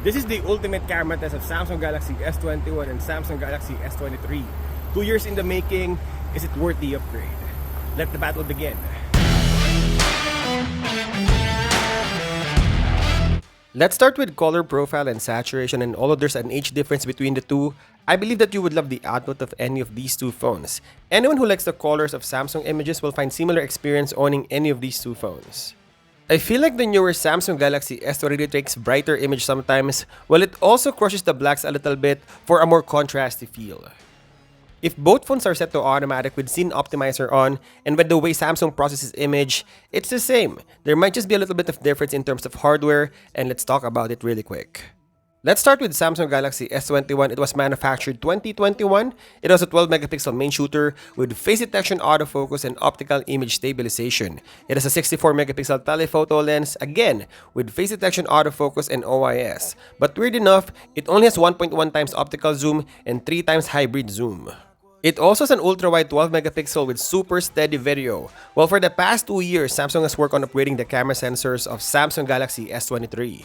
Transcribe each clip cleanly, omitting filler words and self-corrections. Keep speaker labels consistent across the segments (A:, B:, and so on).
A: This is the ultimate camera test of Samsung Galaxy S21 and Samsung Galaxy S23. 2 years in the making, is it worth the upgrade? Let the battle begin. Let's start with color profile and saturation, and although there's an age difference between the two, I believe that you would love the output of any of these two phones. Anyone who likes the colors of Samsung images will find similar experience owning any of these two phones. I feel like the newer Samsung Galaxy S23 takes brighter image sometimes, while it also crushes the blacks a little bit for a more contrasty feel. If both phones are set to automatic with Scene Optimizer on, and with the way Samsung processes image, it's the same. There might just be a little bit of difference in terms of hardware, and let's talk about it really quick. Let's start with Samsung Galaxy S21. It was manufactured 2021. It has a 12-megapixel main shooter with face detection, autofocus, and optical image stabilization. It has a 64-megapixel telephoto lens, again, with face detection, autofocus, and OIS. But weird enough, it only has 1.1 times optical zoom and 3 times hybrid zoom. It also has an ultra-wide 12-megapixel with super steady video. Well, for the past 2 years, Samsung has worked on upgrading the camera sensors of Samsung Galaxy S23.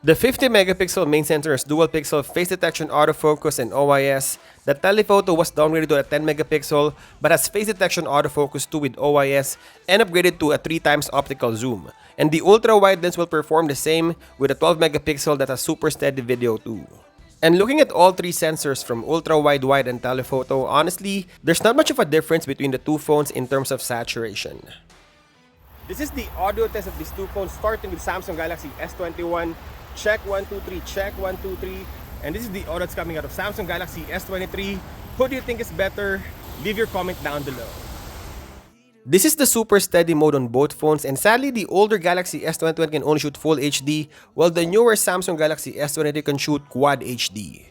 A: The 50-megapixel main sensor has dual-pixel face detection, autofocus, and OIS. The telephoto was downgraded to a 10-megapixel but has face detection, autofocus 2 with OIS and upgraded to a 3 times optical zoom. And the ultra-wide lens will perform the same with a 12-megapixel that has super steady video too. And looking at all three sensors from ultra-wide, wide, and telephoto, honestly, there's not much of a difference between the two phones in terms of saturation. This is the audio test of these two phones, starting with Samsung Galaxy S21. Check 1, 2, 3, check 1, 2, 3. And this is the audio that's coming out of Samsung Galaxy S23. Who do you think is better? Leave your comment down below. This is the super steady mode on both phones, and sadly the older Galaxy S21 can only shoot Full HD, while the newer Samsung Galaxy S23 can shoot Quad HD.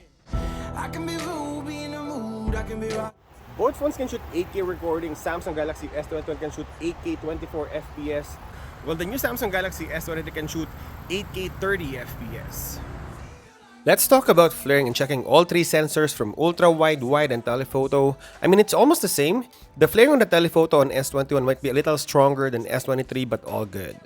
A: Both phones can shoot 8K recording. Samsung Galaxy S21 can shoot 8K 24 FPS, while the new Samsung Galaxy S23 can shoot 8K 30 FPS. Let's talk about flaring and checking all three sensors from ultra-wide, wide, and telephoto. I mean, it's almost the same. The flaring on the telephoto on S21 might be a little stronger than S23, but all good.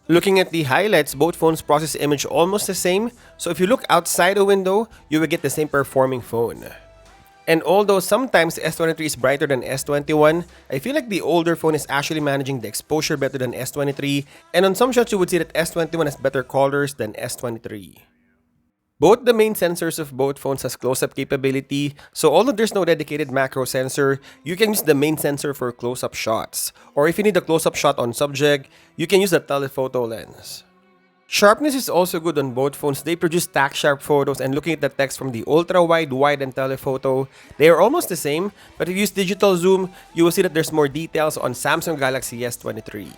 A: Looking at the highlights, both phones process image almost the same, so if you look outside a window, you will get the same performing phone. And although sometimes S23 is brighter than S21, I feel like the older phone is actually managing the exposure better than S23, and on some shots you would see that S21 has better colors than S23. Both the main sensors of both phones has close-up capability, so although there's no dedicated macro sensor, you can use the main sensor for close-up shots. Or if you need a close-up shot on subject, you can use the telephoto lens. Sharpness is also good on both phones. They produce tack-sharp photos, and looking at the text from the ultra-wide, wide, and telephoto, they are almost the same, but if you use digital zoom, you will see that there's more details on Samsung Galaxy S23.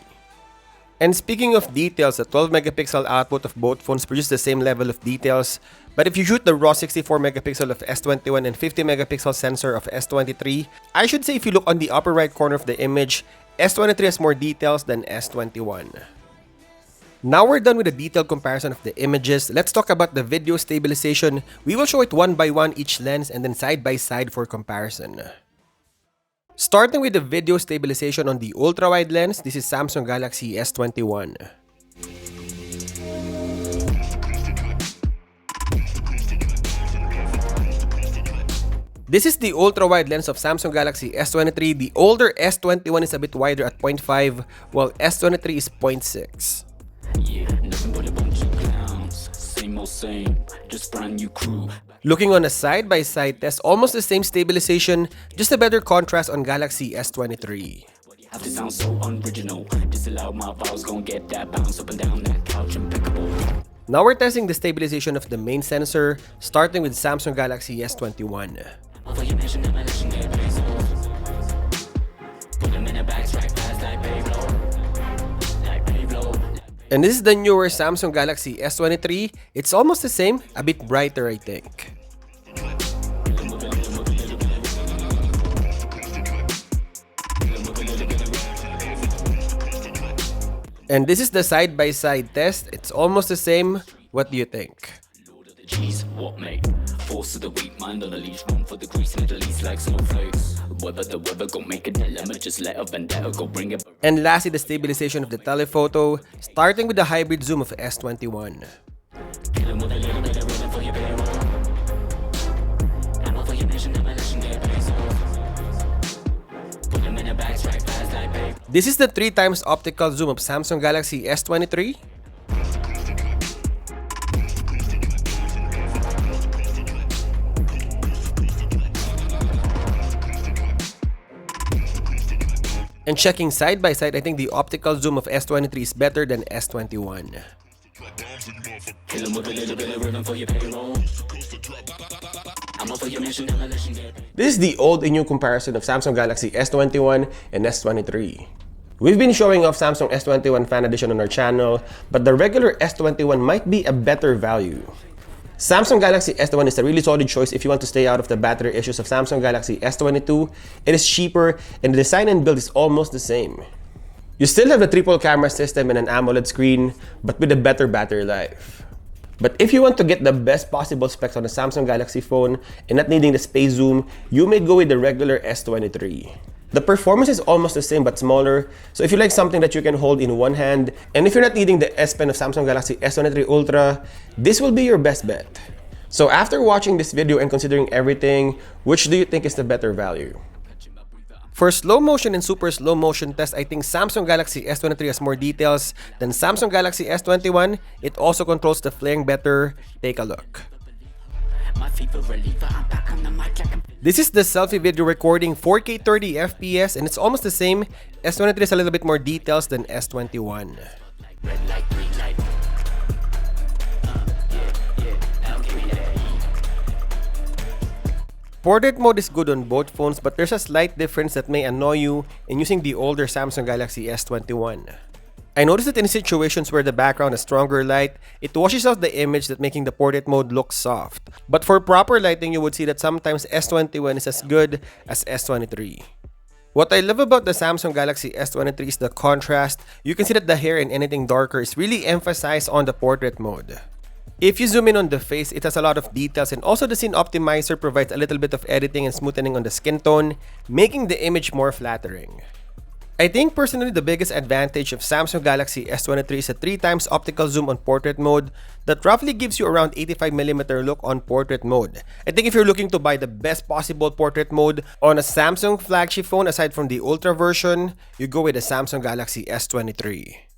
A: And speaking of details, the 12-megapixel output of both phones produce the same level of details, but if you shoot the raw 64-megapixel of S21 and 50-megapixel sensor of S23, I should say if you look on the upper right corner of the image, S23 has more details than S21. Now we're done with the detailed comparison of the images. Let's talk about the video stabilization. We will show it one by one each lens and then side by side for comparison. Starting with the video stabilization on the ultra-wide lens, this is Samsung Galaxy S21. This is the ultra-wide lens of Samsung Galaxy S23. The older S21 is a bit wider at 0.5, while S23 is 0.6. Looking on a side-by-side test, almost the same stabilization, just a better contrast on Galaxy S23. Now we're testing the stabilization of the main sensor, starting with Samsung Galaxy S21. And this is the newer Samsung Galaxy S23. It's almost the same, a bit brighter I think. And this is the side-by-side test. It's almost the same. What do you think? Force of the weak mind on a leash, room for the grease, Middle East like snowflakes. Whether the weather gon' make a dilemma, just let a vendetta go bring it. And lastly, the stabilization of the telephoto, starting with the hybrid zoom of S21. This is the 3 times optical zoom of Samsung Galaxy S23. And checking side by side, I think the optical zoom of S23 is better than S21. This is the old and new comparison of Samsung Galaxy S21 and S23. We've been showing off Samsung S21 Fan Edition on our channel, but the regular S21 might be a better value. Samsung Galaxy S21 is a really solid choice if you want to stay out of the battery issues of Samsung Galaxy S22. It is cheaper and the design and build is almost the same. You still have a triple camera system and an AMOLED screen, but with a better battery life. But if you want to get the best possible specs on a Samsung Galaxy phone and not needing the space zoom, you may go with the regular S23. The performance is almost the same but smaller, so if you like something that you can hold in one hand, and if you're not needing the S Pen of Samsung Galaxy S23 Ultra, this will be your best bet. So after watching this video and considering everything, which do you think is the better value? For slow motion and super slow motion test, I think Samsung Galaxy S23 has more details than Samsung Galaxy S21. It also controls the flaring better. Take a look. This is the selfie video recording 4K 30 FPS and it's almost the same. S23 has a little bit more details than S21. Portrait mode is good on both phones, but there's a slight difference that may annoy you in using the older Samsung Galaxy S21. I noticed that in situations where the background has stronger light, it washes out the image, that making the portrait mode look soft. But for proper lighting, you would see that sometimes S21 is as good as S23. What I love about the Samsung Galaxy S23 is the contrast. You can see that the hair and anything darker is really emphasized on the portrait mode. If you zoom in on the face, it has a lot of details, and also the scene optimizer provides a little bit of editing and smoothing on the skin tone, making the image more flattering. I think personally the biggest advantage of Samsung Galaxy S23 is a 3 times optical zoom on portrait mode that roughly gives you around 85mm look on portrait mode. I think if you're looking to buy the best possible portrait mode on a Samsung flagship phone aside from the Ultra version, you go with the Samsung Galaxy S23.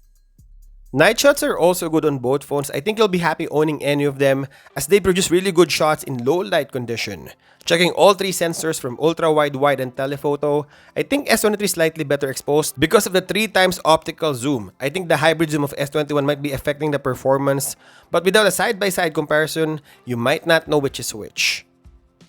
A: Night shots are also good on both phones. I think you'll be happy owning any of them as they produce really good shots in low light condition. Checking all 3 sensors from ultra wide, wide, and telephoto, I think S23 is slightly better exposed because of the 3 times optical zoom. I think the hybrid zoom of S21 might be affecting the performance, but without a side-by-side comparison, you might not know which is which.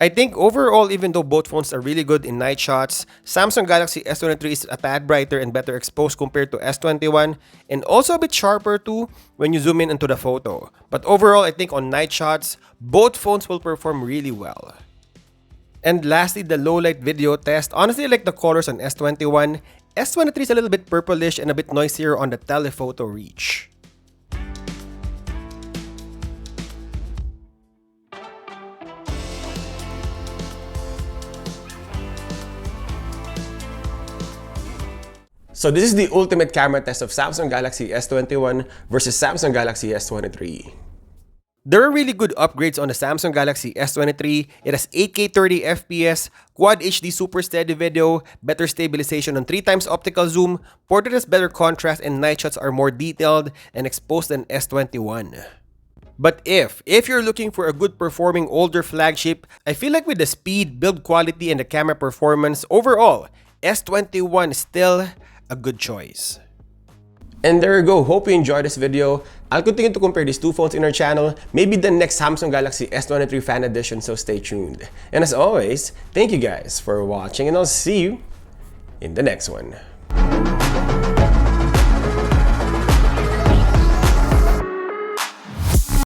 A: I think overall, even though both phones are really good in night shots, Samsung Galaxy S23 is a tad brighter and better exposed compared to S21, and also a bit sharper too when you zoom in into the photo. But overall, I think on night shots, both phones will perform really well. And lastly, the low light video test. Honestly, I like the colors on S21. S23 is a little bit purplish and a bit noisier on the telephoto reach. So this is the ultimate camera test of Samsung Galaxy S21 versus Samsung Galaxy S23. There are really good upgrades on the Samsung Galaxy S23. It has 8K 30 FPS, Quad HD Super Steady video, better stabilization on 3 times optical zoom, portrait has better contrast, and night shots are more detailed and exposed than S21. But if you're looking for a good performing older flagship, I feel like with the speed, build quality, and the camera performance, overall, S21 is still a good choice. And there you go. Hope you enjoyed this video. I'll continue to compare these two phones in our channel, maybe the next Samsung Galaxy S23 Fan Edition, so stay tuned. And as always, thank you guys for watching, and I'll see you in the next one.